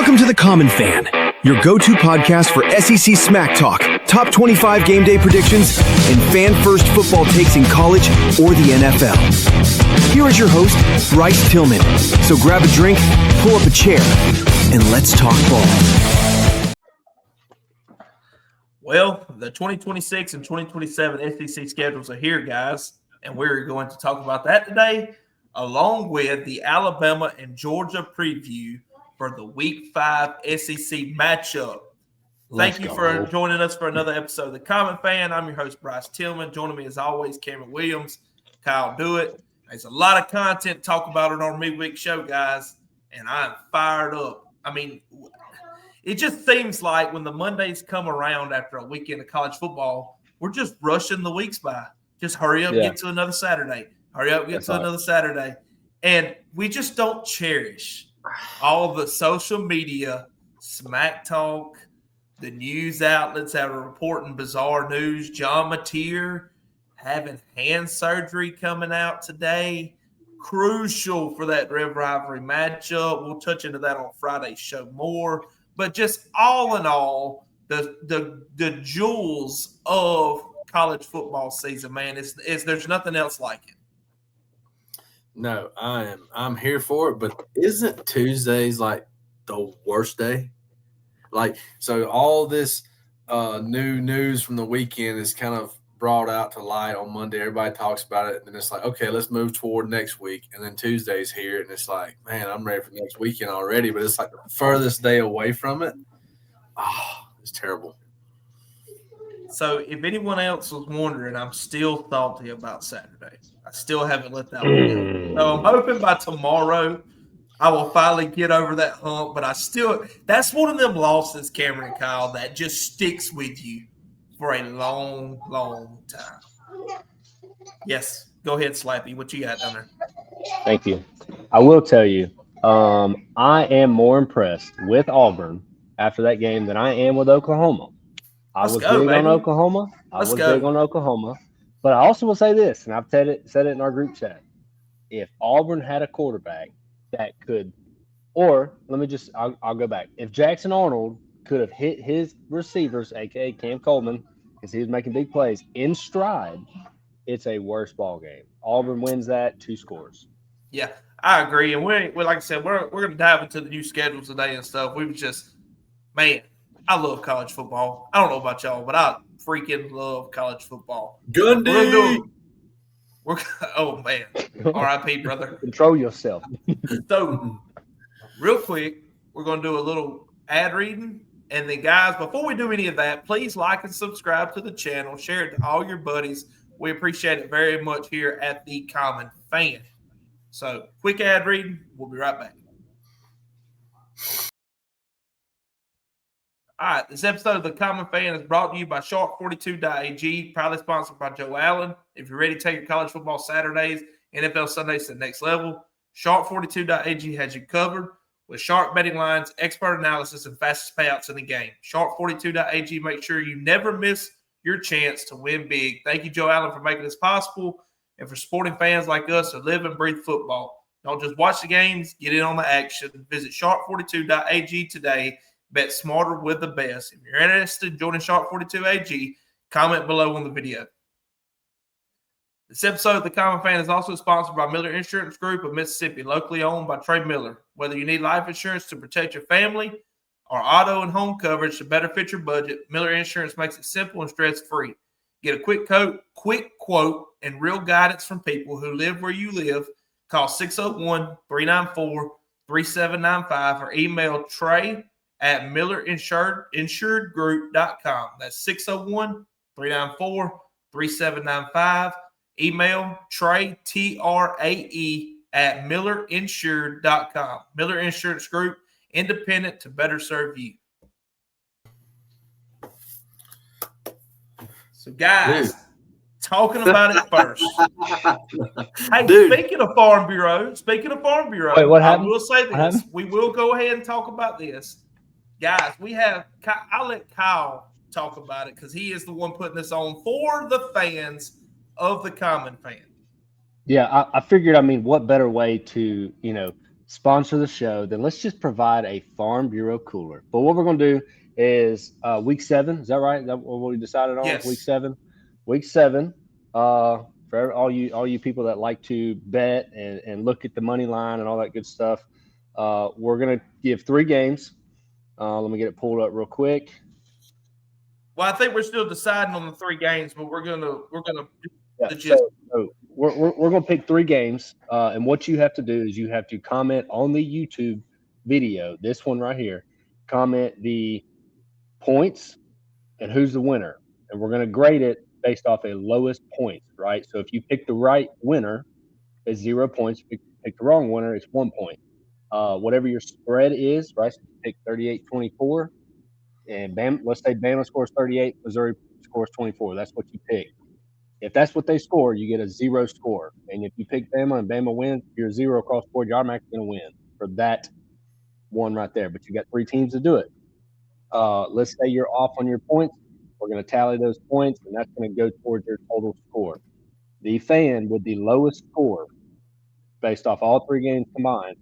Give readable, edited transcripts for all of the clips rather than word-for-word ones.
Welcome to The Common Fan, your go-to podcast for SEC smack talk, top 25 game day predictions, and fan-first football takes in college or the NFL. Here is your host, Bryce Tillman. So grab a drink, pull up a chair, and let's talk ball. Well, the 2026 and 2027 SEC schedules are here, guys, and we're going to talk about that today, along with the Alabama and Georgia preview for the Week 5 SEC matchup. Thank you for joining us for another episode of The Common Fan. I'm your host, Bryce Tillman. Joining me, as always, Cameron Williams, Kyle Dewitt. There's a lot of content to talk about on our midweek show, guys, and I'm fired up. I mean, it just seems like when the Mondays come around after a weekend of college football, we're just rushing the weeks by. Just hurry up, get to another Saturday. Hurry up, get to another Saturday. And we just don't cherish all the social media, smack talk, the news outlets that are reporting bizarre news. John Mateer having hand surgery coming out today. Crucial for that rivalry matchup. We'll touch into that on Friday's show more. But just all in all, the jewels of college football season, man, there's nothing else like it. No, I'm here for it, but isn't Tuesdays like the worst day? Like, so all this new news from the weekend is kind of brought out to light on Monday. Everybody talks about it, and then it's like, okay, let's move toward next week. And then Tuesday's here, and it's like, man, I'm ready for next weekend already. But it's like the furthest day away from it. Oh, it's terrible. So if anyone else was wondering, I'm still salty about Saturday. I still haven't let that one go. So I'm hoping by tomorrow I will finally get over that hump. But that's one of them losses, Cameron and Kyle, that just sticks with you for a long, long time. Yes, go ahead, Slappy. What you got down there? Thank you. I will tell you, I am more impressed with Auburn after that game than I am with Oklahoma. I was big on Oklahoma. But I also will say this, and I've said it in our group chat. If Auburn had a quarterback that could, or I'll go back. If Jackson Arnold could have hit his receivers, a.k.a. Cam Coleman, because he was making big plays, in stride, it's a worse ball game. Auburn wins that 2 scores. Yeah, I agree. And we like I said, we're going to dive into the new schedules today and stuff. We was just, man, I love college football. I don't know about y'all, but I freaking love college football. Gundy! Oh, man. R.I.P., brother. Control yourself. So, real quick, we're going to do a little ad reading. And then, guys, before we do any of that, please like and subscribe to the channel. Share it to all your buddies. We appreciate it very much here at The Common Fan. So, quick ad reading. We'll be right back. All right, this episode of The Common Fan is brought to you by Sharp42.ag, proudly sponsored by Joe Allen. If you're ready to take your college football Saturdays, NFL Sundays to the next level, Sharp42.ag has you covered with sharp betting lines, expert analysis, and fastest payouts in the game. Sharp42.ag makes sure you never miss your chance to win big. Thank you, Joe Allen, for making this possible and for supporting fans like us who live and breathe football. Don't just watch the games, get in on the action. Visit Sharp42.ag today. Bet smarter with the best. If you're interested in joining Sharp42AG, comment below on the video. This episode of The Common Fan is also sponsored by Miller Insurance Group of Mississippi, locally owned by Trey Miller. Whether you need life insurance to protect your family or auto and home coverage to better fit your budget, Miller Insurance makes it simple and stress-free. Get a quick quote, and real guidance from people who live where you live. Call 601-394-3795 or email Trey at millerinsuredgroup.com. That's 601-394-3795. Email Trey, Trae, at millerinsured.com. Miller Insurance Group, independent to better serve you. So, guys, talking about it first. Hey, speaking of Farm Bureau, Wait, what happened? I will say this. We will go ahead and talk about this. Guys, I'll let Kyle talk about it because he is the one putting this on for the fans of The Common Fan. Yeah, I figured, what better way to, sponsor the show, then let's just provide a Farm Bureau cooler. But what we're going to do is week 7. Is that right? Is that what we decided on? Yes. Week 7. Week 7. For all you people that like to bet and look at the money line and all that good stuff, we're going to give 3 games. Let me get it pulled up real quick. Well, I think we're still deciding on the 3 games, but we're gonna Yeah, so we're going to pick 3 games, and what you have to do is you have to comment on the YouTube video, this one right here. Comment the points and who's the winner, and we're going to grade it based off a lowest points, right? So if you pick the right winner, it's 0 points. If you pick the wrong winner, it's 1 point. Whatever your spread is, right? So you pick 38-24, and let's say Bama scores 38, Missouri scores 24. That's what you pick. If that's what they score, you get a 0 score. And if you pick Bama and Bama wins, you're 0 across the board. You're automatically going to win for that one right there. But you got 3 teams to do it. Let's say you're off on your points. We're going to tally those points, and that's going to go towards your total score. The fan with the lowest score, based off all 3 games combined,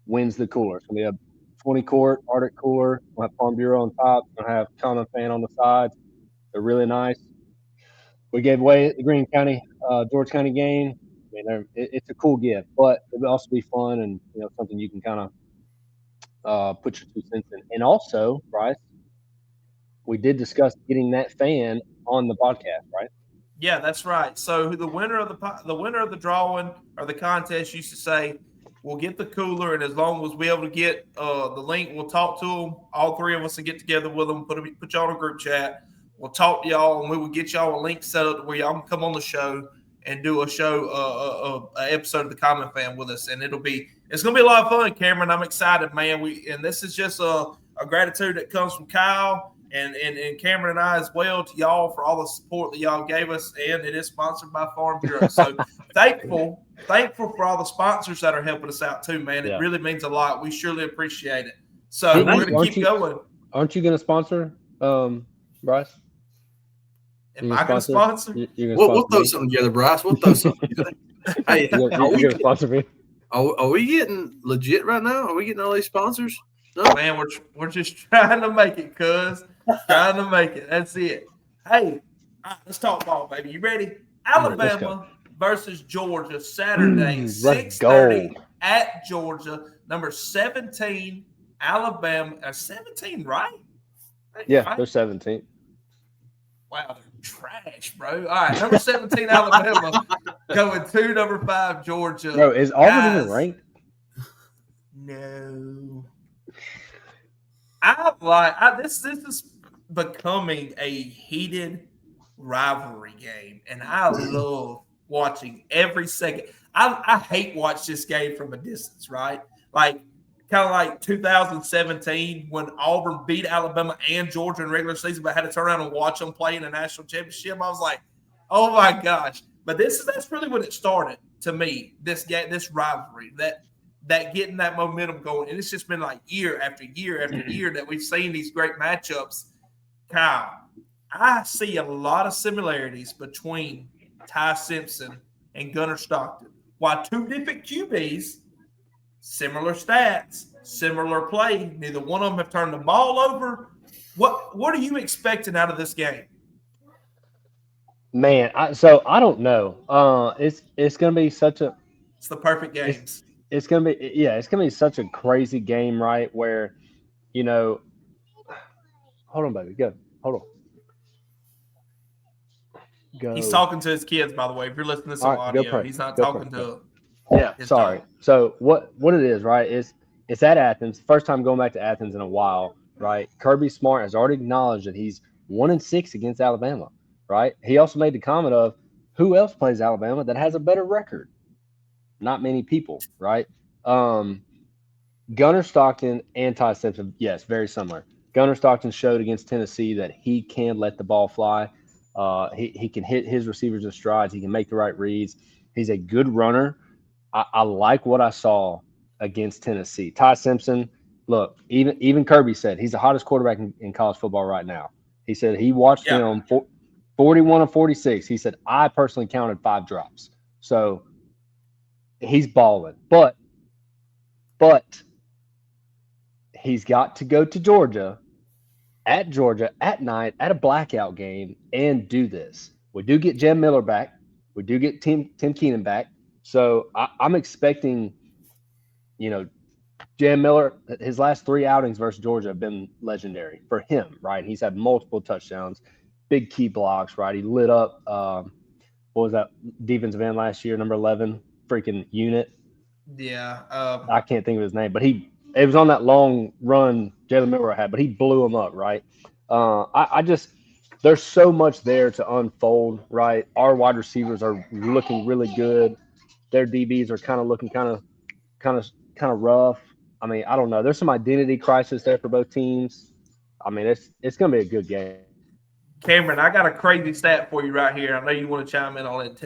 wins the cooler. It's going to be a 20-quart Arctic cooler. We'll have Farm Bureau on top. We'll have Common Fan on the sides. They're really nice. We gave away at the Greene County, George County game. I mean, it's a cool gift, but it would also be fun and something you can kind of put your 2 cents in. And also, Bryce, we did discuss getting that fan on the podcast, right? Yeah, that's right. So the winner of the drawing or the contest used to say, we'll get the cooler, and as long as we're able to get the link, we'll talk to them. All 3 of us will get together with them, put y'all in a group chat. We'll talk to y'all, and we will get y'all a link set up where y'all can come on the show and do an episode of the Common Fan with us. And it's going to be a lot of fun, Cameron. I'm excited, man. And this is just a gratitude that comes from Kyle and Cameron and I as well to y'all for all the support that y'all gave us. And it is sponsored by Farm Bureau. So thankful for all the sponsors that are helping us out too, man. It really means a lot. We surely appreciate it. So we're going to keep going. Aren't you going to sponsor, Bryce? Am I going to sponsor? We'll throw something together, Bryce. We'll throw something together. Hey, you're going to sponsor me? Are we getting legit right now? Are we getting all these sponsors? No? Man, we're just trying to make it, cuz. Trying to make it. That's it. Hey, let's talk ball, baby. You ready? Alabama versus Georgia, Saturday, 6:30 at Georgia. Number 17, Alabama. 17, right? Yeah, right? They're 17. Wow, they're trash, bro. All right, number 17, Alabama, going to number 5, Georgia. Bro, is Auburn even ranked? No. This is becoming a heated rivalry game, and I love watching every second. I hate watch this game from a distance, right? Like kind of like 2017 when Auburn beat Alabama and Georgia in regular season, but had to turn around and watch them play in a national championship. I was like, oh my gosh. But that's really when it started to me, this rivalry, that getting that momentum going. And it's just been like year after year after year that we've seen these great matchups. Kyle, I see a lot of similarities between Ty Simpson and Gunnar Stockton. While 2 different QBs, similar stats, similar play. Neither one of them have turned the ball over. What are you expecting out of this game? Man, I don't know. It's gonna be such a. It's the perfect games. It's gonna be such a crazy game, right? Where, hold on, baby, go, hold on. Go. He's talking to his kids, by the way. If you're listening to this on audio, he's not talking to. Yeah, sorry. Dog. So what it is, right? It's at Athens. First time going back to Athens in a while, right? Kirby Smart has already acknowledged that he's 1-6 against Alabama, right? He also made the comment of who else plays Alabama that has a better record? Not many people, right? Gunnar Stockton and Ty Simpson, yes, very similar. Gunnar Stockton showed against Tennessee that he can let the ball fly. He can hit his receivers in strides. He can make the right reads. He's a good runner. I like what I saw against Tennessee. Ty Simpson, look, even Kirby said he's the hottest quarterback in college football right now. He said he watched him 41 of 46. He said, I personally counted 5 drops. So he's balling. But But he's got to go to Georgia at night at a blackout game and do this. We do get Jem Miller back. We do get Tim Keenan back. So I'm expecting, Jem Miller, his last 3 outings versus Georgia have been legendary for him, right? He's had multiple touchdowns, big key blocks, right? He lit up, what was that defensive end last year, number 11, freaking unit. Yeah. I can't think of his name, but it was on that long run Jalen Miller had, but he blew him up, right? I just there's so much there to unfold, right? Our wide receivers are looking really good. Their DBs are kind of looking kind of rough. I mean, I don't know. There's some identity crisis there for both teams. I mean, it's going to be a good game. Cameron, I got a crazy stat for you right here. I know you want to chime in on it.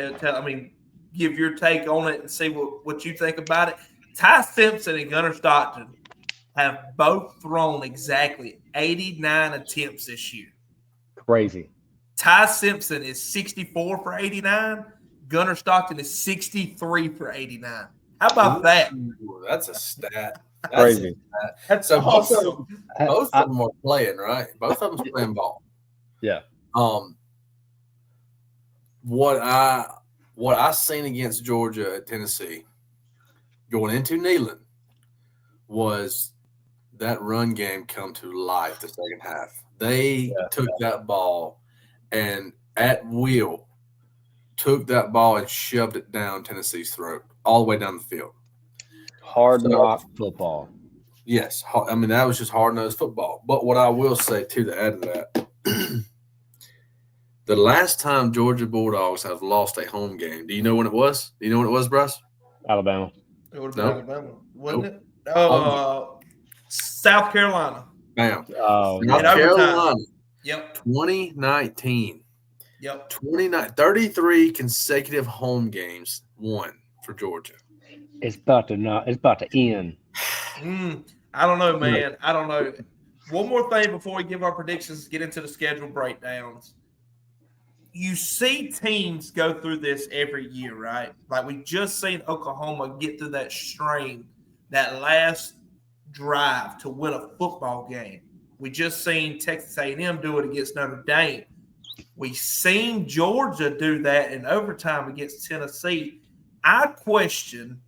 Give your take on it and see what you think about it. Ty Simpson and Gunnar Stockton have both thrown exactly 89 attempts this year. Crazy. Ty Simpson is 64 for 89. Gunnar Stockton is 63 for 89. How about that? Ooh, that's a stat. That's Crazy. That's so awesome. both of them are playing, right? Both of them playing ball. Yeah. What I seen against Georgia at Tennessee going into Neyland was that run game come to life the second half. They took that ball and at will took that ball and shoved it down Tennessee's throat all the way down the field. Hard knock football. Yes. I mean, that was just hard-nosed football. But what I will say, too, to add to that, the last time Georgia Bulldogs have lost a home game, do you know when it was? Do you know when it was, Bryce? Alabama. It would have been Alabama, wasn't it? Nope. South Carolina. Bam. Oh, South yeah. Carolina. Yep. 2019. Yep. 33 consecutive home games won for Georgia. It's about to end. I don't know, man. I don't know. One more thing before we give our predictions, get into the schedule breakdowns. You see teams go through this every year, right? Like we just seen Oklahoma get through that strain, that last drive to win a football game. We just seen Texas A&M do it against Notre Dame. We seen Georgia do that in overtime against Tennessee. I question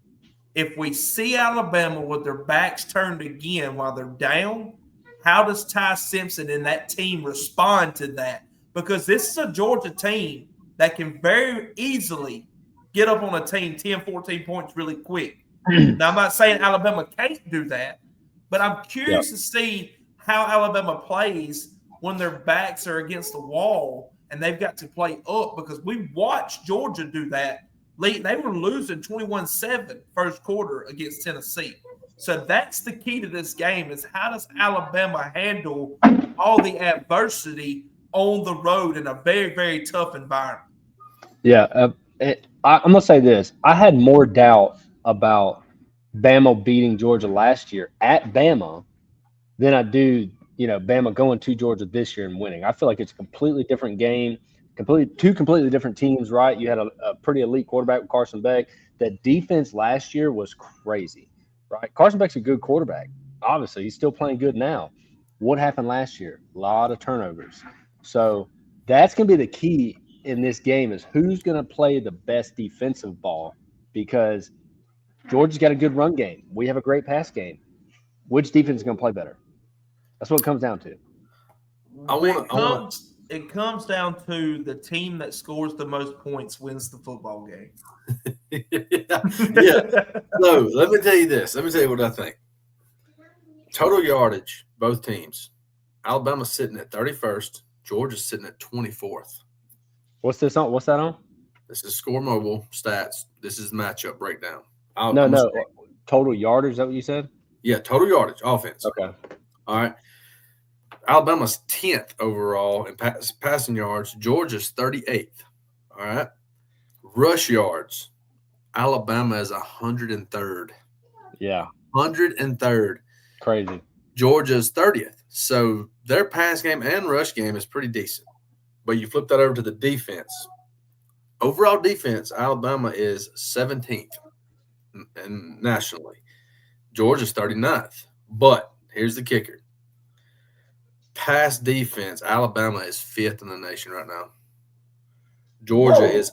if we see Alabama with their backs turned again while they're down, how does Ty Simpson and that team respond to that? Because this is a Georgia team that can very easily get up on a team 10, 14 points really quick. Now, I'm not saying Alabama can't do that, but I'm curious to see how Alabama plays when their backs are against the wall and they've got to play up, because we watched Georgia do that. They were losing 21-7 first quarter against Tennessee. So that's the key to this game is how does Alabama handle all the adversity on the road in a very, very tough environment? Yeah. I'm going to say this. I had more doubt about Bama beating Georgia last year at Bama than I do, Bama going to Georgia this year and winning. I feel like it's a completely different game, two completely different teams, right? You had a pretty elite quarterback with Carson Beck. That defense last year was crazy, right? Carson Beck's a good quarterback. Obviously, he's still playing good now. What happened last year? A lot of turnovers. So that's going to be the key in this game is who's going to play the best defensive ball, because Georgia's got a good run game. We have a great pass game. Which defense is going to play better? That's what it comes down to. It comes down to the team that scores the most points wins the football game. Yeah. So let me tell you this. Let me tell you what I think. Total yardage, both teams. Alabama's sitting at 31st. Georgia's sitting at 24th. What's this on? What's that on? This is Score Mobile stats. This is matchup breakdown. No. Total yardage, is that what you said? Yeah, total yardage, offense. Okay. All right. Alabama's 10th overall in passing yards. Georgia's 38th. All right. Rush yards. Alabama is 103rd. Yeah. 103rd. Crazy. Georgia's 30th. So their pass game and rush game is pretty decent. But you flip that over to the defense. Overall defense, Alabama is 17th and nationally. Georgia's 39th. But here's the kicker. Pass defense, Alabama is 5th in the nation right now. Georgia is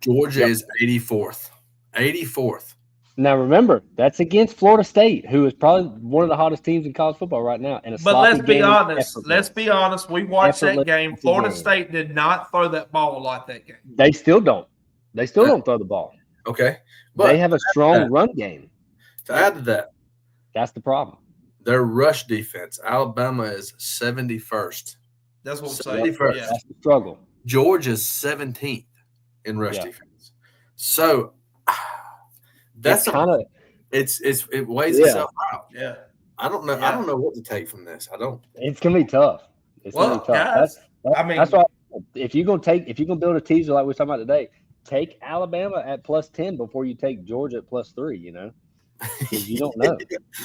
84th. 84th. Now remember, that's against Florida State, who is probably one of the hottest teams in college football right now. And But let's be honest. Let's be honest. We watched that game. Florida State did not throw that ball a lot that game. They still don't. They still don't throw the ball. Okay. But they have a strong run game. To add to that, that's the problem. Their rush defense, Alabama is 71st. That's what I'm saying. 71st. Yeah. That's the struggle. Georgia's 17th in rush defense. So that's kind of it weighs itself out. Yeah. I don't know. Yeah. I don't know what to take from this. I don't. It's gonna be tough. It's gonna be tough. Guys, that's why if you're gonna build a teaser like we're talking about today, take Alabama at +10 before you take Georgia at +3. You know, because you don't know.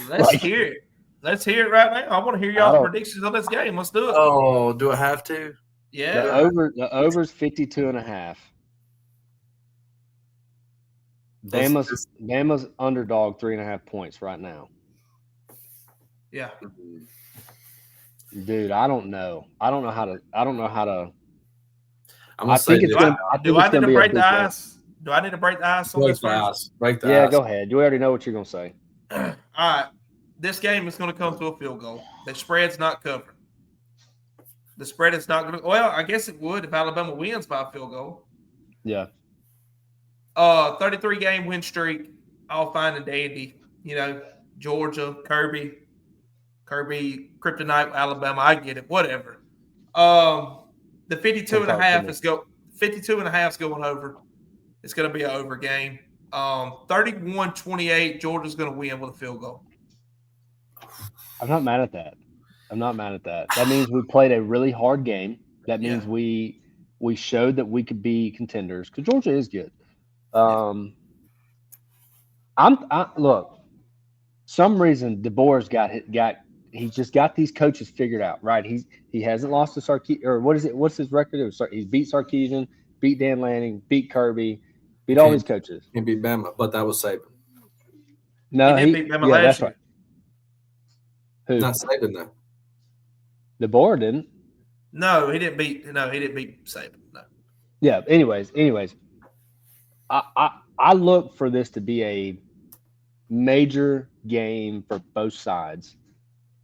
Let's hear it. Let's hear it right now. I want to hear y'all's predictions on this game. Let's do it. Oh, do I have to? Yeah. The over's 52.5. Bama's underdog 3.5 points right now. Yeah. Dude, I don't know. I don't know how to. I think it's gonna. Do I need to break the ice? Do I need to break the ice on this one? Break the ice. Yeah, go ahead. You already know what you're gonna say. All right. This game is going to come to a field goal. The spread's not covered. The spread is not going to. Well, I guess it would if Alabama wins by a field goal. Yeah. 33-game win streak, all fine and dandy. You know, Georgia, Kirby, Kryptonite, Alabama. I get it. Whatever. The 52.5 is 52.5 is going over. It's going to be an over game. 31-28. Georgia's going to win with a field goal. I'm not mad at that. That means we played a really hard game. That means we showed that we could be contenders because Georgia is good. Look. Some reason DeBoer's he's just got these coaches figured out, right? He hasn't lost to Sarkisian, or what is it? What's his record? He's beat Sarkisian, beat Dan Lanning, beat Kirby, beat all these coaches. He beat Bama, but that was Saban. No, he did beat Bama last that's year. right. Who? Not Saban though. DeBoer didn't. No, he didn't beat Saban. No. Yeah. Anyways, I look for this to be a major game for both sides,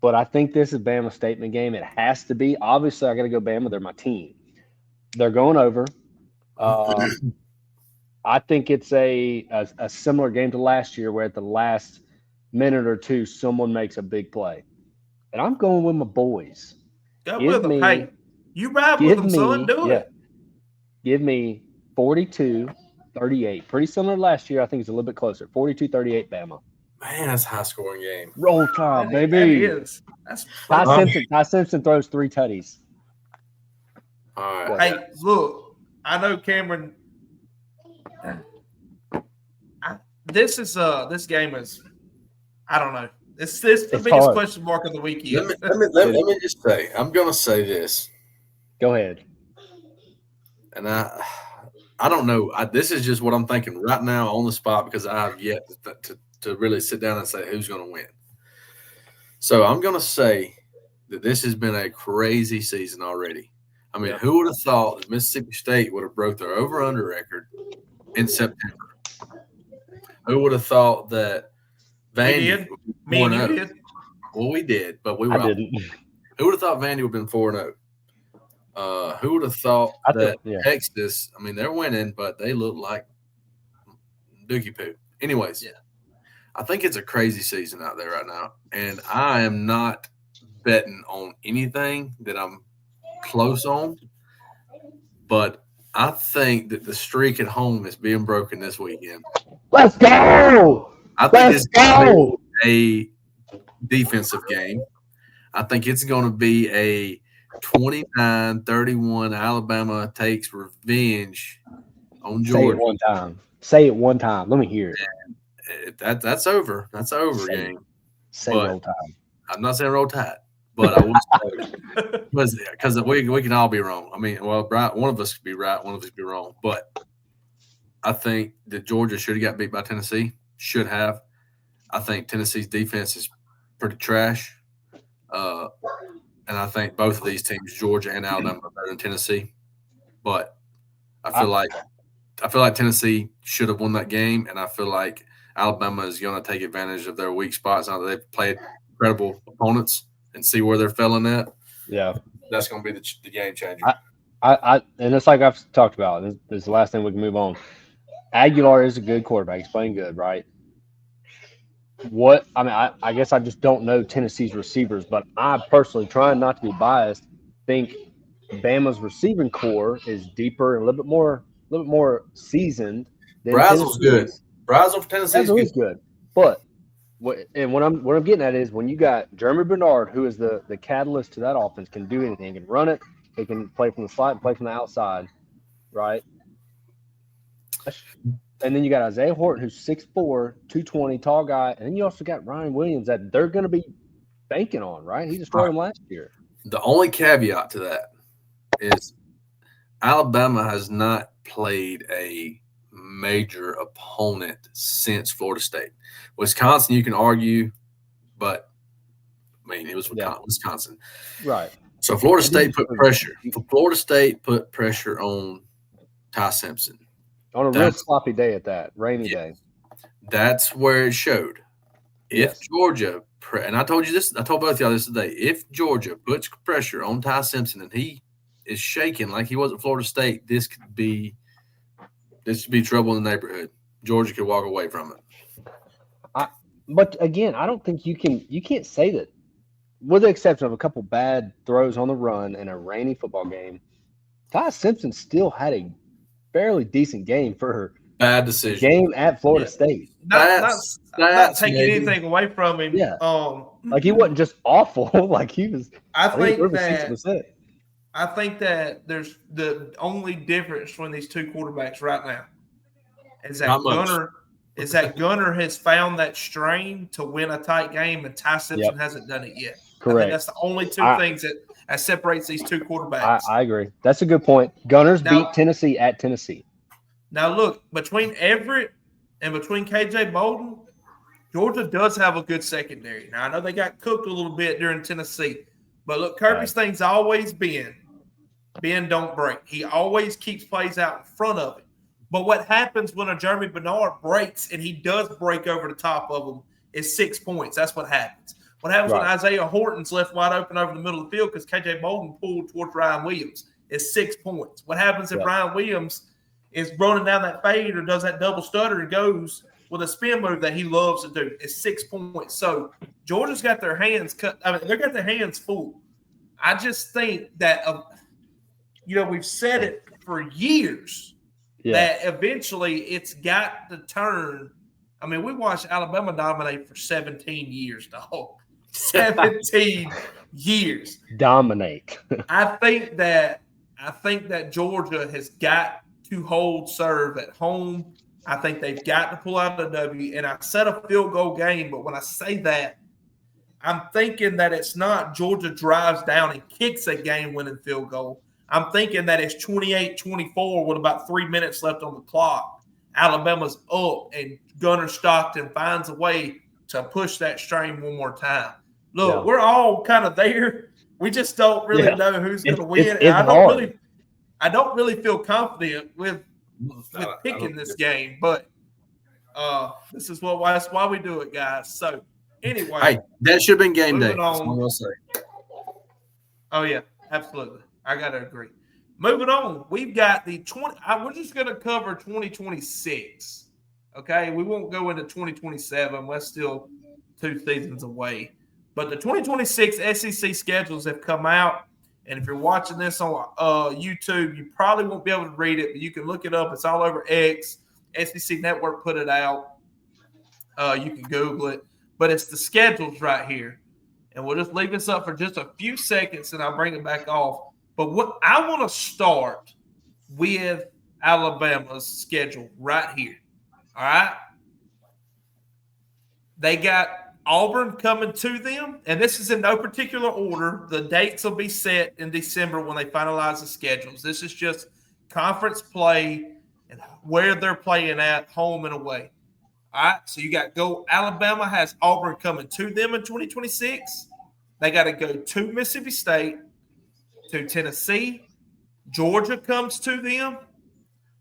but I think this is Bama's statement game. It has to be. Obviously, I got to go Bama. They're my team. They're going over. I think it's a similar game to last year, where at the last minute or two, someone makes a big play, and I'm going with my boys. Go with them. Hey, you ride with them, son. Do it. Give me 42-38. Pretty similar to last year. I think it's a little bit closer. 42-38 Bama. Man, that's a high-scoring game. Roll Tide, baby. That is. That's Ty Simpson throws 3 tutties. All right. Hey, look, I know Cameron. This game is, I don't know. It's the biggest hard. question mark of the weekend. Let me just say, I'm going to say this. Go ahead. And I don't know. This is just what I'm thinking right now on the spot because I have yet to really sit down and say who's going to win. So I'm going to say that this has been a crazy season already. I mean, who would have thought that Mississippi State would have broke their over-under record in September? Who would have thought that Vandy would be 4-0? Me and you did. Well, we did, but we were. I didn't. Who would have thought Vandy would have been 4-0? Who would have thought Texas? I mean, they're winning, but they look like dookie poo. Anyways, I think it's a crazy season out there right now, and I am not betting on anything that I'm close on, but I think that the streak at home is being broken this weekend. Let's go! I think it's going to be a defensive game. I think it's going to be a 29-31 Alabama takes revenge on Georgia. Say it one time. Let me hear it. That's over. That's over, game. Say roll time. I'm not saying roll tide, but I will say because we can all be wrong. I mean, well, one of us could be right, one of us could be wrong. But I think that Georgia should have got beat by Tennessee. Should have. I think Tennessee's defense is pretty trash. And I think both of these teams, Georgia and Alabama, are better than Tennessee. But I feel like Tennessee should have won that game, and I feel like Alabama is going to take advantage of their weak spots now that they've played incredible opponents and see where they're failing at. Yeah, that's going to be the game changer. And it's like I've talked about. This is the last thing we can move on. Aguilar is a good quarterback. He's playing good, right? I guess I just don't know Tennessee's receivers, but I personally, trying not to be biased, think Bama's receiving core is deeper and a little bit more seasoned than Brazel's good. Brazel for Tennessee is good. But what I'm getting at is when you got Jeremy Bernard, who is the catalyst to that offense, can do anything, can run it, he can play from the slot and play from the outside, right? And then you got Isaiah Horton, who's 6'4", 220, tall guy. And then you also got Ryan Williams that they're going to be banking on, right? He destroyed him last year. The only caveat to that is Alabama has not played a major opponent since Florida State. Wisconsin, you can argue, but, it was Wisconsin. Right. So Florida State put pressure. Florida State put pressure on Ty Simpson. On a real sloppy day at that, rainy day. That's where it showed. If Georgia, and I told you this, I told both of y'all this today, if Georgia puts pressure on Ty Simpson and he is shaking like he was at Florida State, this could be trouble in the neighborhood. Georgia could walk away from it. But again, I don't think you can't say that, with the exception of a couple bad throws on the run in a rainy football game. Ty Simpson still had a fairly decent game for her bad decision game at Florida State. Not taking anything away from him. Yeah. Like he wasn't just awful. Like he was. I think that there's the only difference between these two quarterbacks right now is that Gunner has found that strain to win a tight game, and Ty Simpson hasn't done it yet. Correct. I think that's the only two things that separates these two quarterbacks. I agree. That's a good point. Gunners beat Tennessee at Tennessee. Now, look, between Everett and between KJ Bolden, Georgia does have a good secondary. Now, I know they got cooked a little bit during Tennessee, but look, Kirby's thing's always been bend, don't break. He always keeps plays out in front of it. But what happens when a Jeremy Bernard breaks, and he does break over the top of him, is 6 points. That's what happens. What happens when Isaiah Horton's left wide open over the middle of the field because KJ Bolden pulled towards Ryan Williams is 6 points. What happens if Ryan Williams is running down that fade or does that double stutter and goes with a spin move that he loves to do? Is 6 points. So Georgia's got their hands cut. They got their hands full. I just think that, we've said it for years that eventually it's got to turn. We watched Alabama dominate for 17 years, dog. 17 years. Dominate. I think that Georgia has got to hold serve at home. I think they've got to pull out a W. And I said a field goal game, but when I say that, I'm thinking that it's not Georgia drives down and kicks a game-winning field goal. I'm thinking that it's 28-24 with about 3 minutes left on the clock. Alabama's up, and Gunner Stockton finds a way to push that strain one more time. Look, we're all kind of there. We just don't really know who's going to win. I don't really feel confident with picking this game, but this is that's why we do it, guys. So anyway, hey, that should have been game day. That's what I'll say. Oh yeah, absolutely. I gotta agree. Moving on, we've got the 20. We're just going to cover 2026. Okay, we won't go into 2027. We're still 2 seasons away. But the 2026 SEC schedules have come out, and if you're watching this on YouTube, you probably won't be able to read it, but you can look it up. It's all over X. SEC Network put it out. You can Google it. But it's the schedules right here. And we'll just leave this up for just a few seconds, and I'll bring it back off. But what I want to start with Alabama's schedule right here. All right? They got Auburn coming to them, and this is in no particular order. The dates will be set in December when they finalize the schedules. This is just conference play and where they're playing at, home and away. All right, so you got Alabama has Auburn coming to them in 2026. They got to go to Mississippi State, to Tennessee. Georgia comes to them.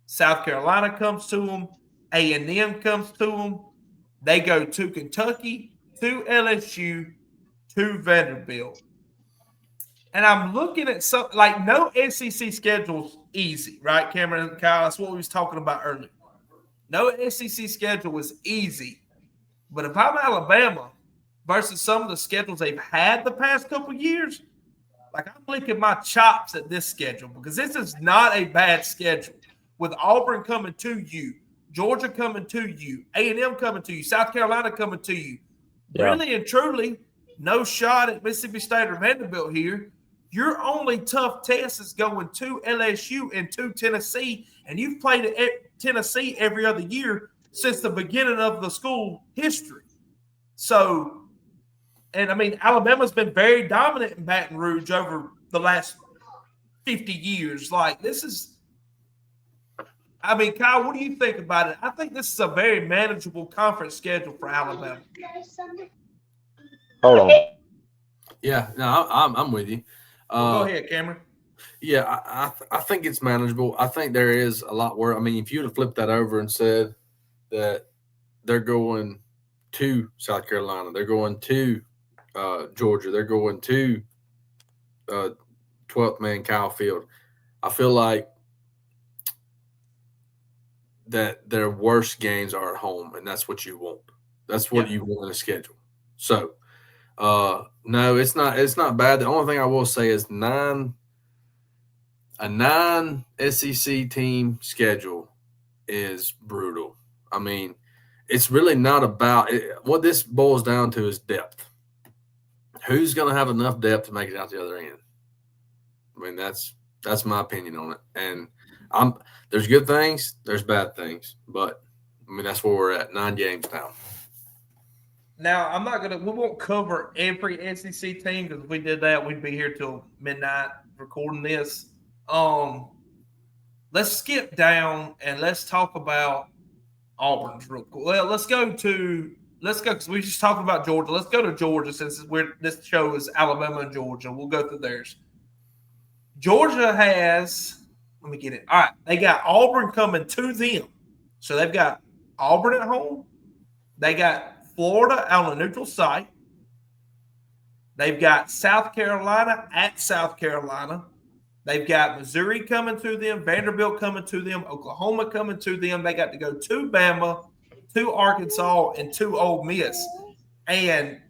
South Carolina comes to them. A&M comes to them. They go to Kentucky, to LSU, to Vanderbilt. And I'm looking at something like no SEC schedule's easy, right, Cameron and Kyle? That's what we was talking about earlier. No SEC schedule was easy. But if I'm Alabama versus some of the schedules they've had the past couple of years, like I'm licking my chops at this schedule because this is not a bad schedule. With Auburn coming to you, Georgia coming to you, A&M coming to you, South Carolina coming to you. Yeah. Really and truly, no shot at Mississippi State or Vanderbilt here. Your only tough test is going to LSU and to Tennessee, and you've played at Tennessee every other year since the beginning of the school history. So, and I mean, Alabama's been very dominant in Baton Rouge over the last 50 years. Like, this is, I mean, Kyle, what do you think about it? I think this is a very manageable conference schedule for Alabama. Hold on. Yeah, no, I'm with you. Go ahead, Cameron. Yeah, I think it's manageable. I think there is a lot worse. I mean, if you would have flipped that over and said that they're going to South Carolina, they're going to Georgia, they're going to 12th man Kyle Field, I feel like that their worst games are at home, and that's what you want. That's what you want in a schedule. So, no, it's not bad. The only thing I will say is a non-SEC team schedule is brutal. I mean, it's really not about it. What this boils down to is depth. Who's going to have enough depth to make it out the other end? I mean, that's my opinion on it. And there's good things, there's bad things, but I mean that's where we're at. 9 games now. Now, we won't cover every SEC team because if we did that, we'd be here till midnight recording this. Let's skip down and let's talk about Auburn's real quick. Well, let's go because we just talked about Georgia. Let's go to Georgia since this show is Alabama and Georgia. We'll go through theirs. Georgia has, let me get it. All right, they got Auburn coming to them. So they've got Auburn at home. They got Florida on a neutral site. They've got South Carolina at South Carolina. They've got Missouri coming to them, Vanderbilt coming to them, Oklahoma coming to them. They got to go to Bama, to Arkansas, and to Ole Miss. And,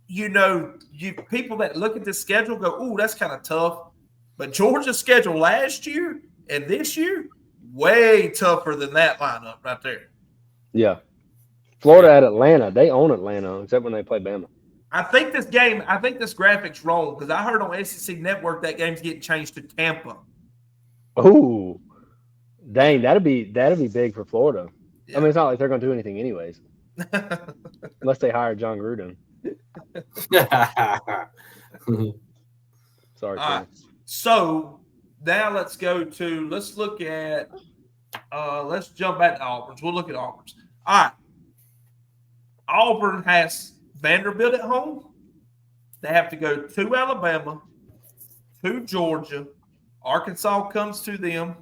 people that look at this schedule go, ooh, that's kind of tough. But Georgia's schedule last year and this year, way tougher than that lineup right there. Yeah. Florida at Atlanta. They own Atlanta, except when they play Bama. I think this graphic's wrong because I heard on SEC Network that game's getting changed to Tampa. Oh, dang! That'd be big for Florida. Yeah. I mean, it's not like they're going to do anything anyways, unless they hire John Gruden. Sorry. So now let's look at. Let's jump back to Auburn's. We'll look at Auburn's. All right. Auburn has Vanderbilt at home. They have to go to Alabama, to Georgia. Arkansas comes to them.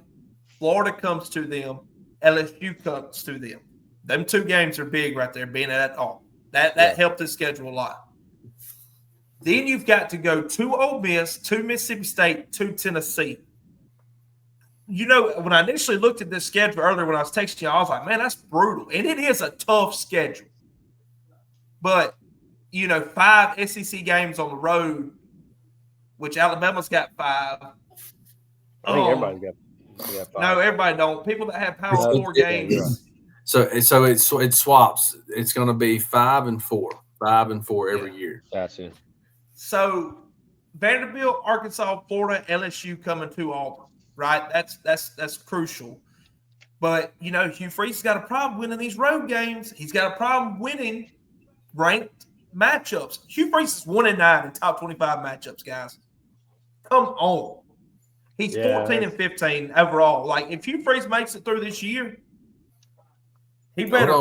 Florida comes to them. LSU comes to them. Them 2 games are big right there, being at all. That helped the schedule a lot. Then you've got to go to Ole Miss, to Mississippi State, to Tennessee. When I initially looked at this schedule earlier when I was texting you, I was like, man, that's brutal. And it is a tough schedule. But, 5 SEC games on the road, which Alabama's got 5. I think everybody's got 5. No, everybody don't. People that have Power 4 games. So it swaps. It's going to be 5 and 4. 5 and 4 every year. Gotcha. So Vanderbilt, Arkansas, Florida, LSU coming to Auburn, right? That's crucial. But, Hugh Freeze has got a problem winning these road games. He's got a problem winning ranked matchups. Hugh Freeze is 1-9 in top 25 matchups, guys. Come on. He's 14 and 15 overall. Like, if Hugh Freeze makes it through this year, he better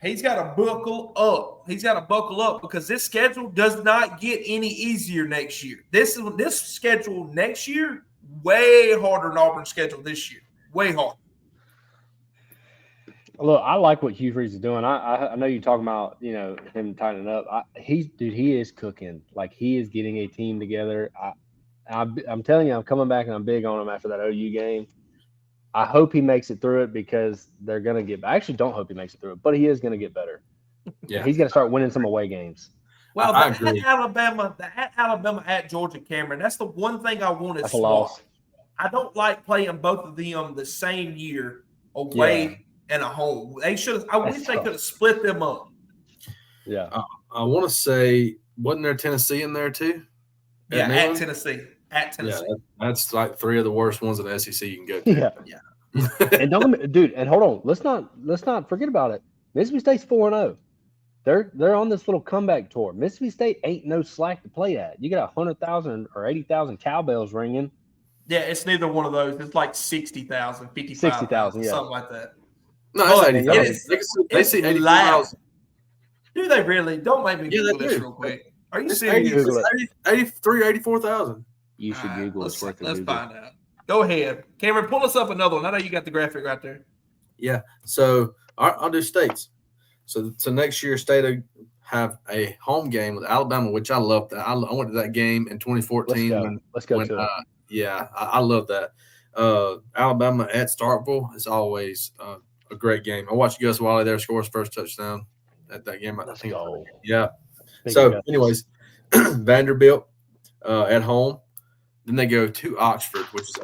He's got to buckle up. He's got to buckle up because this schedule does not get any easier next year. This schedule next year way harder than Auburn's schedule this year. Way harder. Look, I like what Hugh Freeze is doing. I know you're talking about him tightening up. He is cooking. Like he is getting a team together. I'm telling you, I'm coming back and I'm big on him after that OU game. I hope he makes it through it because they're going to get – I actually don't hope he makes it through it, but he is going to get better. Yeah, he's going to start winning some away games. Well, at Alabama, at Georgia, Cameron, that's the one thing I want to swap. I don't like playing both of them the same year away and a home. I wish they could have split them up. Yeah. I want to say, wasn't there Tennessee in there too? Yeah, at Tennessee. Yeah, that's like 3 of the worst ones in the SEC you can go to. Yeah. And hold on. Let's not forget about it. Mississippi State's 4-0. They're on this little comeback tour. Mississippi State ain't no slack to play at. You got 100,000 or 80,000 cowbells ringing. Yeah, it's neither one of those. It's like 60,000, 55,000, 60,000, something like that. No, it's 80,000. They see 80,000. Do they really? Don't make me Google this real quick. Are you serious? 84,000. You should Google it. Let's find out. Go ahead. Cameron, pull us up another one. I know you got the graphic right there. Yeah. So I'll do states. So next year, State will have a home game with Alabama, which I love that. I went to that game in 2014. Let's go to it. Yeah, I love that. Alabama at Starkville is always a great game. I watched Gus Wiley there score his first touchdown at that game. I think. Yeah. So, anyways, Vanderbilt at home. Then they go to Oxford, which is at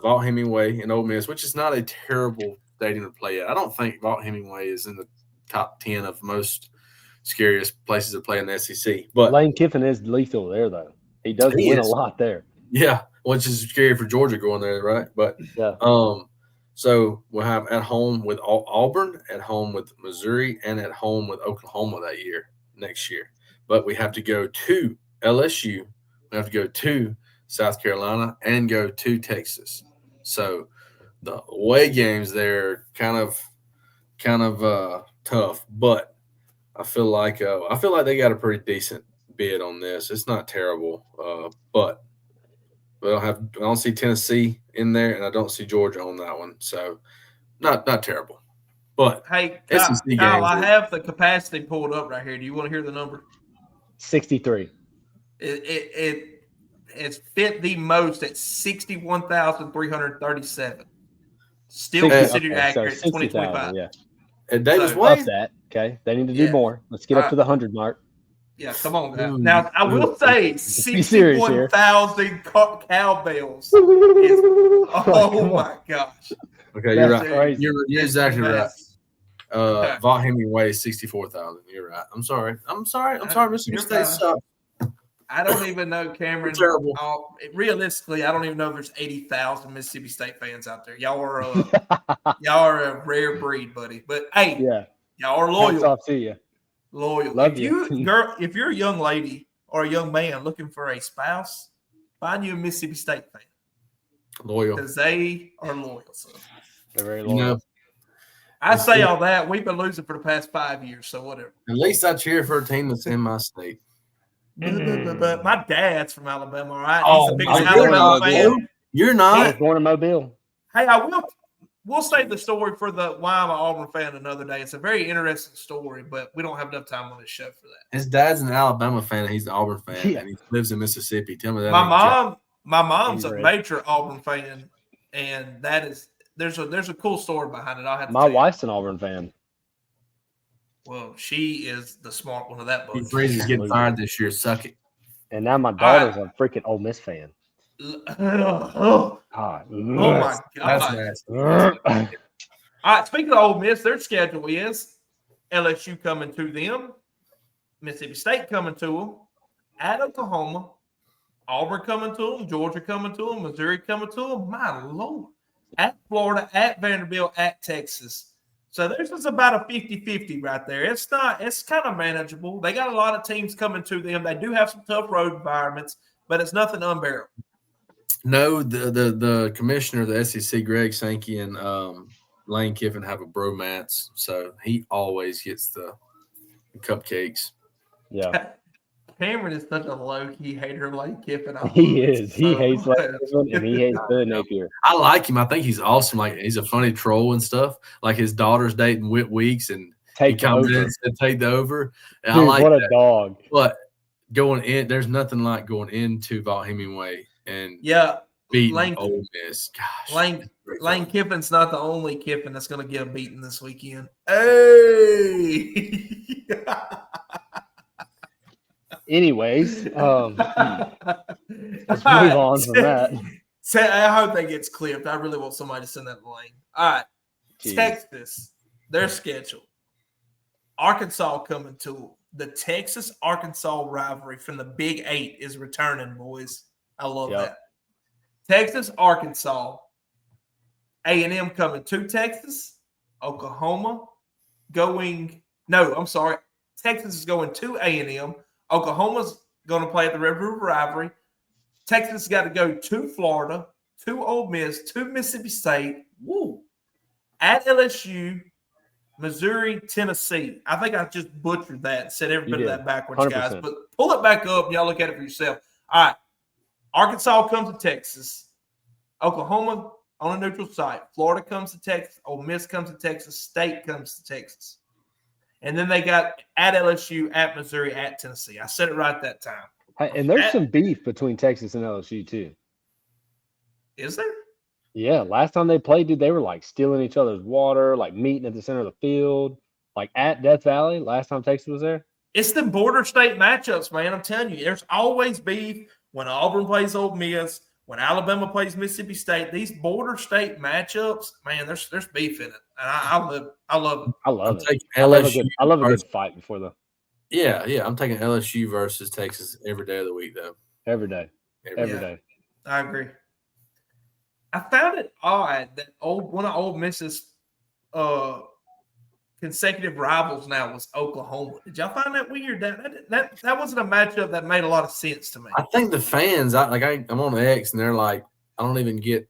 Vaught Hemingway in Ole Miss, which is not a terrible stadium to play at. I don't think Vaught Hemingway is in the top 10 of most scariest places to play in the SEC. But Lane Kiffin is lethal there, though. He does win a lot there. Yeah, which is scary for Georgia going there, right? But so we'll have at home with Auburn, at home with Missouri, and at home with Oklahoma next year. But we have to go to LSU. We have to go to South Carolina and go to Texas. So the away games there kind of tough, but I feel like they got a pretty decent bid on this. It's not terrible, but I don't see Tennessee in there, and I don't see Georgia on that one. So not terrible. But hey, Kyle, I have the capacity pulled up right here. Do you want to hear the number? 63. It's fit the most at 61,337. Still considered accurate. 2025. Yeah. And Davis Wade. That okay. They need to do more. Let's get up to the 100 mark. Yeah, come on now. Now I will say 61,000 cowbells. Oh my gosh. Okay, you're right. You're exactly right. Vaught Hemingway 64,000. You're right. I'm sorry. Mississippi State sucks. I don't even know, Cameron. Terrible. Realistically, I don't even know if there's 80,000 Mississippi State fans out there. Y'all are a rare breed, buddy. But hey, y'all are loyal. Hats off to you. Loyal. Love If you're a young lady or a young man looking for a spouse, find you a Mississippi State fan. Loyal. Because they are loyal. So. They're very loyal. I say all that. We've been losing for the past 5 years, so whatever. At least I cheer for a team that's in my state. But my dad's from Alabama, all right? Oh, he's the biggest Alabama fan. You're not. I was born in Mobile. Hey, we'll save the story for the why I'm an Auburn fan another day. It's a very interesting story, but we don't have enough time on this show for that. His dad's an Alabama fan. He's an Auburn fan, and he lives in Mississippi. Tell me that. My mom's a major Auburn fan, and there's a cool story behind it. My wife's an Auburn fan. Well, she is the smart one of that bunch. Freeze getting fired this year. Suck it. And now my daughter's a freaking Ole Miss fan. Oh my God. All right, speaking of Ole Miss, their schedule is LSU coming to them, Mississippi State coming to them, at Oklahoma, Auburn coming to them, Georgia coming to them, Missouri coming to them. My Lord. At Florida, at Vanderbilt, at Texas. So this is about a 50-50 right there. It's kind of manageable. They got a lot of teams coming to them. They do have some tough road environments, but it's nothing unbearable. No, the commissioner of the SEC, Greg Sankey, and Lane Kiffin have a bromance, so he always gets the cupcakes. Yeah, Cameron is such a low-key hater of Lane Kiffin. I he love it is. He so hates much. Lane Kiffin and he hates Billy Napier. I like him. I think he's awesome. Like he's a funny troll and stuff. Like his daughter's dating Whit Weeks, and he Take the comes in over. and said, "Take the over." And Dude, I like what a that. dog. But going in, there's nothing like going into Vaught Hemingway and Yeah, beating Lane, Ole Miss. Gosh, Lane Kiffin's not the only Kiffin that's going to get a beating this weekend. Hey! Anyways, let's move on from that. I hope that gets clipped. I really want somebody to send that to Lane. All right. Jeez. Texas, their schedule. Arkansas coming to the Texas-Arkansas rivalry from the Big 8 is returning, boys. I love that. Texas, Arkansas, A&M coming to Texas, Oklahoma Texas is going to A&M. Oklahoma's going to play at the Red River Rivalry. Texas got to go to Florida, to Ole Miss, to Mississippi State, at LSU, Missouri, Tennessee. I think I just butchered that and said every bit of that backwards, 100%. guys. But pull it back up and y'all look at it for yourself. All right. Arkansas comes to Texas. Oklahoma on a neutral site. Florida comes to Texas. Ole Miss comes to Texas. State comes to Texas. And then they got at LSU, at Missouri, at Tennessee. I said it right that time. Hey, and there's some beef between Texas and LSU too. Is there? Yeah, last time they played, dude, they were like stealing each other's water, like meeting at the center of the field, like at Death Valley. Last time Texas was there. It's the border state matchups, man. I'm telling you, there's always beef when Auburn plays Ole Miss, when Alabama plays Mississippi State. These border state matchups, man, there's beef in it, and I love it. I love it. LSU I love a good fight before the. Yeah. I'm taking LSU versus Texas every day of the week, though. Every day. Every day. I agree. I found it odd that one of Ole Miss's consecutive rivals now was Oklahoma. Did y'all find that weird? That wasn't a matchup that made a lot of sense to me. I think the fans, I'm on X, and they're like, I don't even get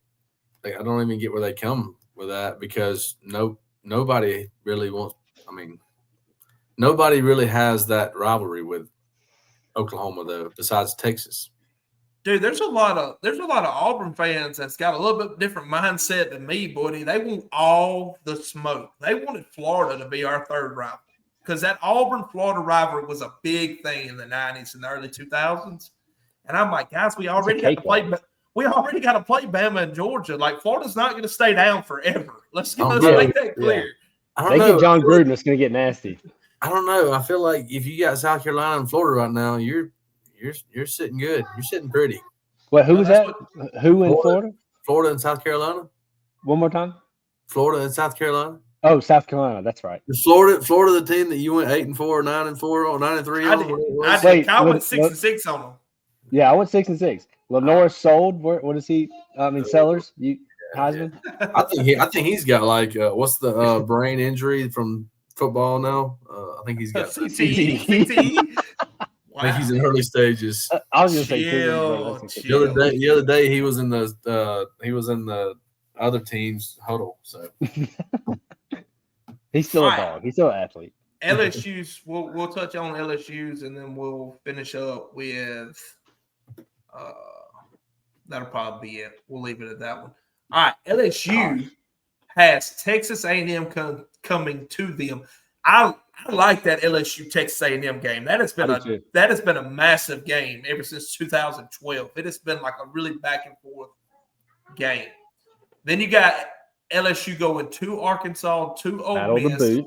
where they come with that because nobody really wants. I mean, nobody really has that rivalry with Oklahoma though, besides Texas. Dude, there's a lot of Auburn fans that's got a little bit different mindset than me, buddy. They want all the smoke. They wanted Florida to be our third rival because that Auburn-Florida rivalry was a big thing in the 90s and the early 2000s. And I'm like, guys, we already got to play Bama and Georgia. Like, Florida's not going to stay down forever. Let's make that clear. I don't they know. get John Gruden, it's going to get nasty. I don't know. I feel like if you got South Carolina and Florida right now, you're sitting good. You're sitting pretty. Well, who was that? Who in Florida? Florida and South Carolina. One more time. Florida and South Carolina. Oh, South Carolina. That's right. Is Florida the team that you went 8-4, 9-4, or 9-3 on? I did. I went 6-6 on them. Yeah, I went 6-6. Lenore sold. What is he? Sellers. Heisman. I think he's got like what's the brain injury from football now? I think he's got CTE. Wow. I think he's in early stages. I was going to say the other day he was in the other team's huddle. So he's still a dog. He's still an athlete. LSU's. We'll touch on LSU's and then we'll finish up with. That'll probably be it. We'll leave it at that one. All right, LSU has Texas A&M coming to them. I like that LSU Texas A&M game. That has been a massive game ever since 2012. It has been like a really back and forth game. Then you got LSU going to Arkansas, to Ole Miss.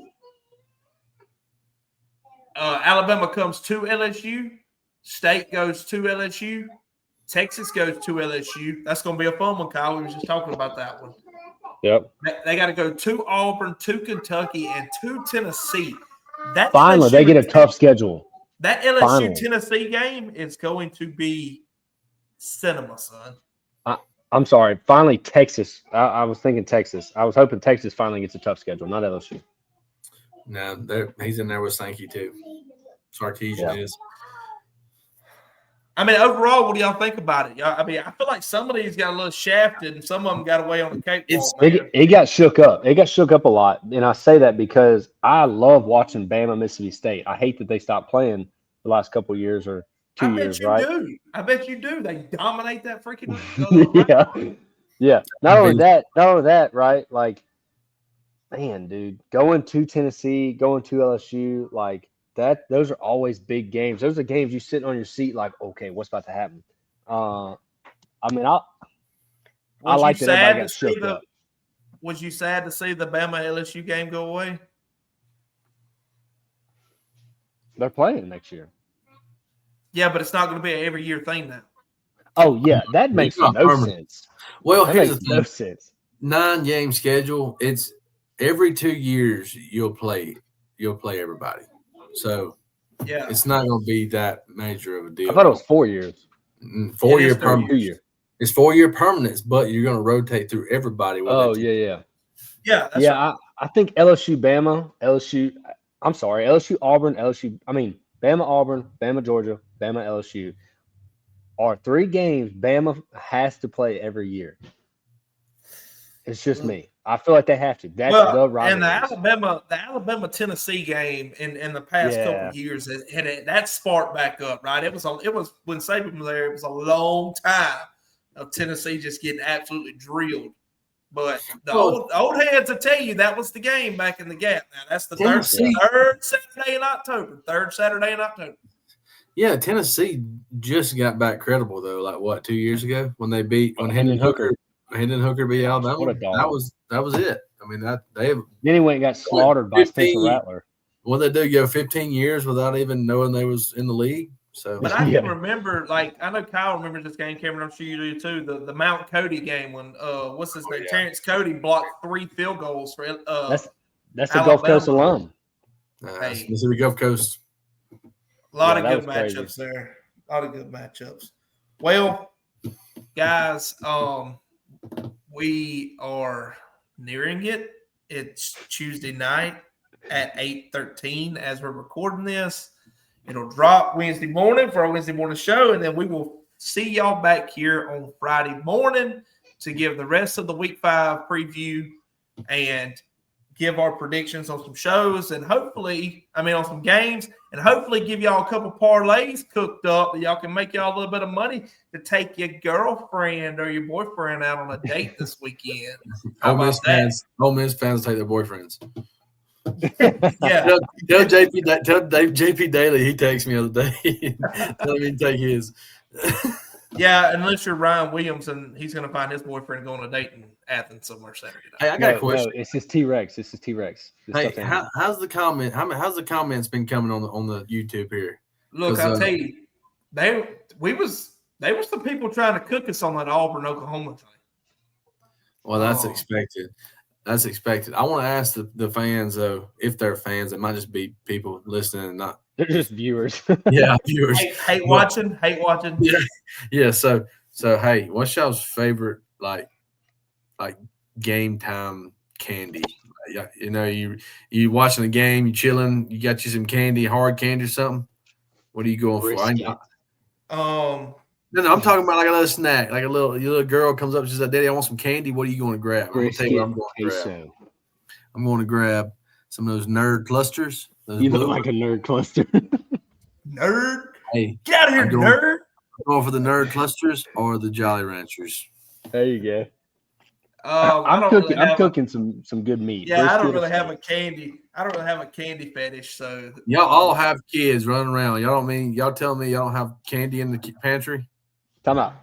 Alabama comes to LSU. State goes to LSU. Texas goes to LSU. That's going to be a fun one, Kyle. We were just talking about that one. Yep. They got to go to Auburn, to Kentucky, and to Tennessee. Finally, they get a tough schedule. That LSU-Tennessee game is going to be cinema, son. I'm sorry. Finally, Texas. I was thinking Texas. I was hoping Texas finally gets a tough schedule, not LSU. No, he's in there with Sankey, too. Sarkisian is. I mean, overall, what do y'all think about it? I mean, I feel like some of these got a little shafted, and some of them got away on the cakewalk. It got shook up. It got shook up a lot, and I say that because I love watching Bama, Mississippi State. I hate that they stopped playing the last couple of years or 2 years, right? I bet you do. They dominate that freaking. Yeah. Not only that, right? Like, man, dude, going to Tennessee, going to LSU, like that. Those are always big games. Those are games you sitting on your seat, like, okay, what's about to happen? I mean, I like that everybody got shook up. Was you sad to see the Bama LSU game go away? They're playing next year. Yeah, but it's not going to be an every year thing now. Oh yeah, that makes no sense. Well, that here's makes the thing. No sense. 9-game schedule. It's every 2 years you'll play everybody. So yeah, it's not going to be that major of a deal. I thought it was 4 years. 4 year permanent. It's 4 year permanence, but you're going to rotate through everybody. Oh yeah. That's right. I think LSU, Bama, LSU, Auburn, LSU. I mean, Bama, Auburn, Bama, Georgia, Bama, LSU are 3 games Bama has to play every year. It's just me. I feel like they have to. That's the rivalry. And the Alabama Tennessee game in the past couple of years had that spark back up, right? It was when Saban was there. It was a long time of Tennessee just getting absolutely drilled. But the old heads will tell you that was the game back in the gap. Now that's the third Saturday in October. Third Saturday in October. Yeah, Tennessee just got back credible though. Like what, 2 years ago when they beat Hendon Hooker beat Alabama. That was it. I mean then he went and got slaughtered by Spencer Rattler. What they do, go 15 years without even knowing they was in the league. So, but I can remember, like I know Kyle remembers this game. Cameron, I'm sure you do too. The Mount Cody game when what's his name? Terrence Cody blocked 3 field goals for that's a Gulf Coast alum. Mississippi Gulf Coast. A lot of good matchups there. A lot of good matchups. Well, guys, we are nearing it. It's Tuesday night at 8:13 as we're recording this. It'll drop Wednesday morning for our Wednesday morning show, and then we will see y'all back here on Friday morning to give the rest of the Week 5 preview and give our predictions on some shows and on some games, and hopefully give y'all a couple parlays cooked up that y'all can make y'all a little bit of money to take your girlfriend or your boyfriend out on a date this weekend. Ole Miss fans take their boyfriends. Yeah. Tell JP Daly he texts me the other day. Tell me to take his. Yeah, unless you're Ryan Williams and he's going to find his boyfriend going on a date in Athens somewhere Saturday night. Hey, I got a question. No, it's his T-Rex. Hey, how's the comment? How's the comments been coming on the YouTube here? Look, I'll tell you, they was the people trying to cook us on that Auburn Oklahoma thing. Well, that's expected. That's expected. I want to ask the fans though, if they're fans. It might just be people listening and not. They're just viewers. Yeah, viewers. Hate watching. Yeah. So hey, what's y'all's favorite like game time candy? You know, you watching the game, you chilling, you got you some candy, hard candy or something. What are you going for? No, I'm talking about like a little snack, like your little girl comes up, she's like, "Daddy, I want some candy. What are you going to grab?" I'm going to tell you what I'm going to grab. I'm going to grab some of those nerd clusters. You look like a nerd cluster. Nerd. Hey, get out of here, nerd. I'm going for the nerd clusters or the Jolly Ranchers. There you go. I'm cooking some good meat. Yeah, I don't really have a candy fetish. So y'all all have kids running around. Y'all telling me y'all don't have candy in the pantry? Time out.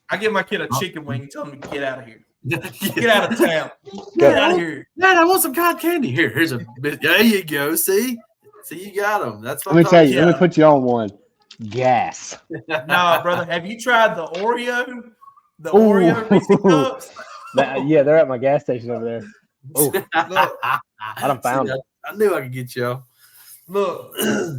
I give my kid a chicken wing and tell him to get out of here. Get out of town. Get out of here. Dad, I want some cotton candy. Here's a bit. There you go. See, you got them. That's what let me tell you. Let me put you on one. Gas. Nah, brother. Have you tried the Oreo? The Oreo Reese's Cups? Yeah, they're at my gas station over there. Oh, I done found it. I knew I could get y'all. Look,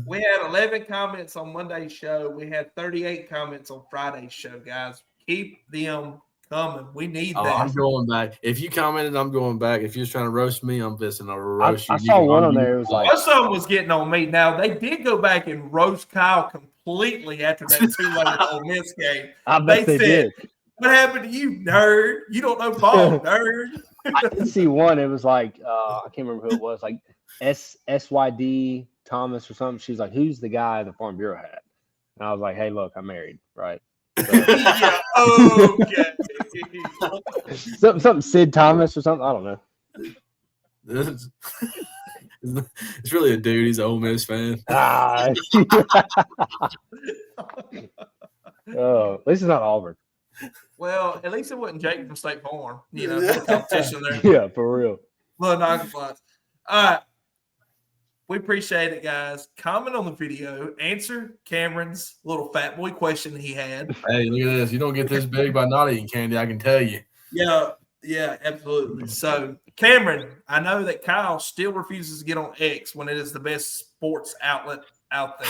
we had 11 comments on Monday's show. We had 38 comments on Friday's show, guys. Keep them coming. We need that. I'm going back. If you commented, I'm going back. If you're trying to roast me, I'm pissing to roast you. I saw one on there. It was like some was getting on me. Now they did go back and roast Kyle completely after that Tulane Ole Miss game. I bet they did. What happened to you, nerd? You don't know ball, nerd. I did see one. It was like I can't remember who it was. Like SYD Thomas or something. She's like, "Who's the guy in the Farm Bureau hat?" And I was like, "Hey, look, I'm married, right?" So, Yeah, okay. something Sid Thomas or something. I don't know. It's really a dude. He's an Ole Miss fan. Oh, at least it's not Auburn. Well, at least it wasn't Jake from State Farm. You know, no competition there. Yeah, for real. Well, non-compliance. All right. We appreciate it, guys. Comment on the video. Answer Cameron's little fat boy question he had. Hey, look at this. You don't get this big by not eating candy, I can tell you. Yeah, absolutely. So, Cameron, I know that Kyle still refuses to get on X when it is the best sports outlet out there.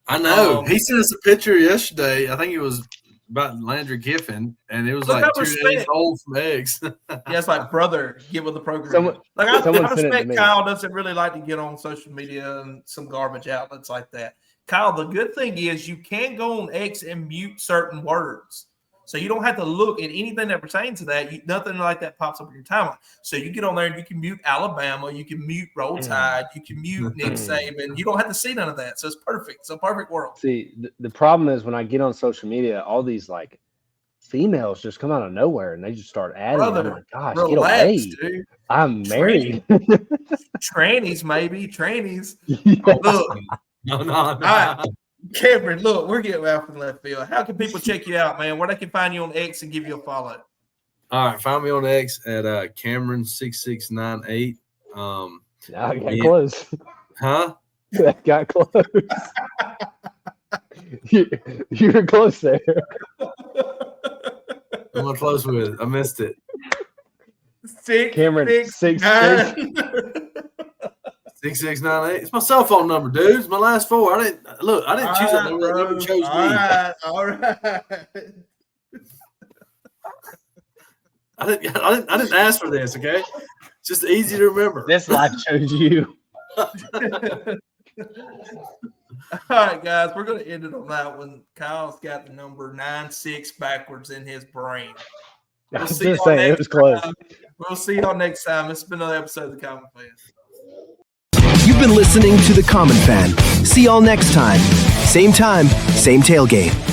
I know. He sent us a picture yesterday. I think it was about Landry Kiffin, and it was like 2 days old from eggs. Yeah, it's like, brother, get with the program. I respect Kyle doesn't really like to get on social media and some garbage outlets like that. Kyle, the good thing is you can go on X and mute certain words. So you don't have to look at anything that pertains to that. Nothing like that pops up in your timeline. So you get on there and you can mute Alabama, you can mute Roll Tide, you can mute Nick Saban. You don't have to see none of that. So it's perfect. It's a perfect world. See, the problem is when I get on social media, all these like females just come out of nowhere and they just start adding. Brother, I'm like, gosh, relax, get away. Dude. I'm married. Trannies, maybe. Trannies. Yeah. Look. No. All right. Cameron, look, we're getting out from left field. How can people check you out, man? Where they can find you on X and give you a follow? All right, find me on X at Cameron6698. I got close. Huh? I got close. You were close there. I'm not close with it. I missed it. Cameron 6698. It's my cell phone number, dude. It's my last four. I didn't choose that number. That number chose me. All right. I didn't ask for this. Okay, it's just easy to remember. This life chose you. All right, guys, we're going to end it on that one. Kyle's got the number 96 backwards in his brain. I was just saying, it was close. We'll see y'all next time. This has been another episode of The Common Fan. You've been listening to The Common Fan. See y'all next time. Same tailgate.